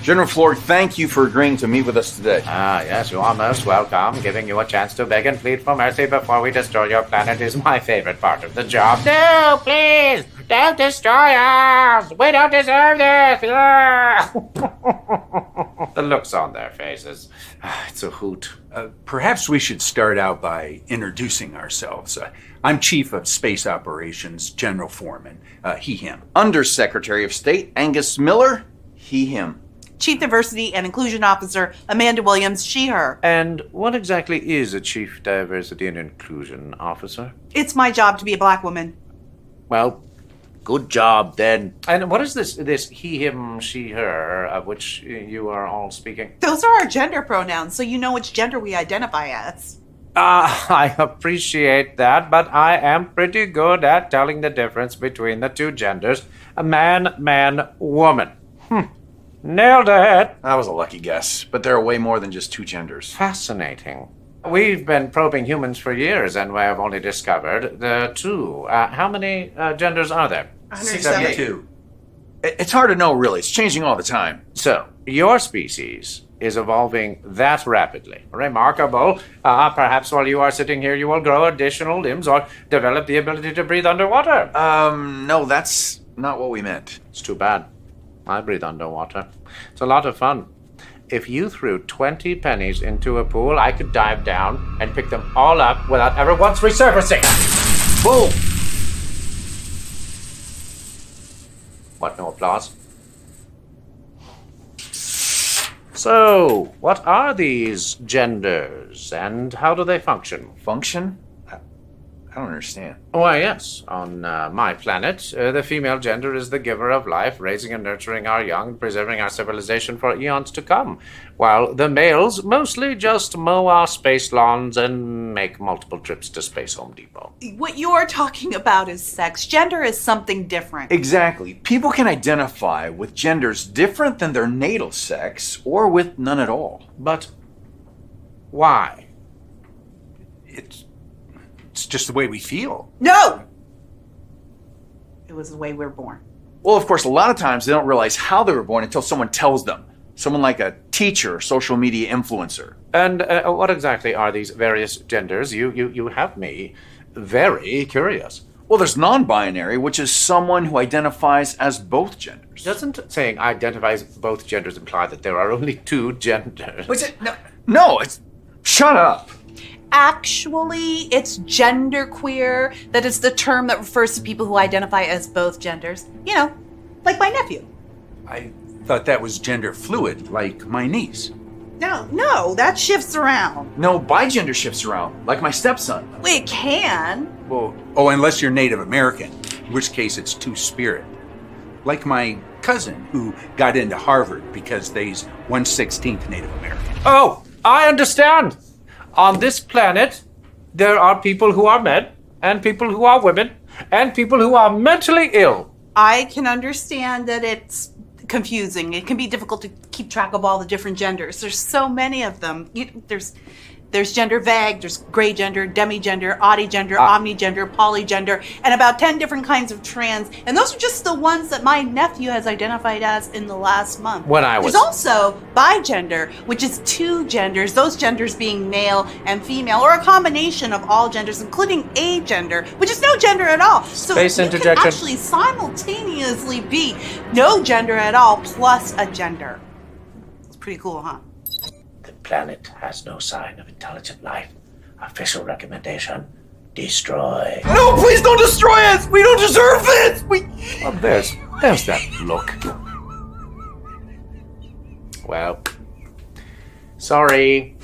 General Floyd, thank you for agreeing to meet with us today. Yes, you are most welcome. Giving you a chance to beg and plead for mercy before we destroy your planet is my favorite part of the job. No, please! Don't destroy us! We don't deserve this! The looks on their faces. It's a hoot. Perhaps we should start out by introducing ourselves. I'm Chief of Space Operations, General Foreman. He, him. Undersecretary of State Angus Miller, he, him. Chief Diversity and Inclusion Officer Amanda Williams, she, her. And what exactly is a Chief Diversity and Inclusion Officer? It's my job to be a black woman. Well, good job then. And what is this he, him, she, her, of which you are all speaking? Those are our gender pronouns, so you know which gender we identify as. I appreciate that, but I am pretty good at telling the difference between the two genders. A man, man, woman. Nailed it. That was a lucky guess, but there are way more than just two genders. Fascinating. We've been probing humans for years, and we have only discovered the two. How many genders are there? 172. It's hard to know, really. It's changing all the time. So, your species is evolving that rapidly. Remarkable. Perhaps while you are sitting here, you will grow additional limbs or develop the ability to breathe underwater. No, that's not what we meant. It's too bad. I breathe underwater. It's a lot of fun. If you threw 20 pennies into a pool, I could dive down and pick them all up without ever once resurfacing. Boom! What, no applause? So, what are these genders, and how do they function? Function? I don't understand. Why, yes. On my planet, the female gender is the giver of life, raising and nurturing our young, preserving our civilization for eons to come, while the males mostly just mow our space lawns and make multiple trips to Space Home Depot. What you're talking about is sex. Gender is something different. Exactly. People can identify with genders different than their natal sex, or with none at all. But why? It's just the way we feel. No! It was the way we were born. Well, of course, a lot of times they don't realize how they were born until someone tells them. Someone like a teacher or social media influencer. And what exactly are these various genders? You have me very curious. Well, there's non-binary, which is someone who identifies as both genders. Doesn't saying identifies both genders imply that there are only two genders? What's it? No, it's... Shut up. Actually, it's genderqueer. That is the term that refers to people who identify as both genders. You know, like my nephew. I thought that was gender fluid, like my niece. No, that shifts around. No, bigender shifts around, like my stepson. It can. Well, unless you're Native American, in which case it's two-spirit. Like my cousin, who got into Harvard because they's 1/16 Native American. Oh, I understand. On this planet, there are people who are men, and people who are women, and people who are mentally ill. I can understand that it's confusing. It can be difficult to keep track of all the different genders. There's so many of them. There's gender vague, there's gray gender, demigender, oddygender, omnigender, polygender, and about 10 different kinds of trans. And those are just the ones that my nephew has identified as in the last month. There's also bigender, which is two genders, those genders being male and female, or a combination of all genders, including agender, which is no gender at all. So Space you interjection. can actually simultaneously be no gender at all plus a gender. It's pretty cool, huh? The planet has no sign of intelligent life. Official recommendation, destroy. No, please don't destroy us! We don't deserve this! Oh, there's that look. Well, sorry.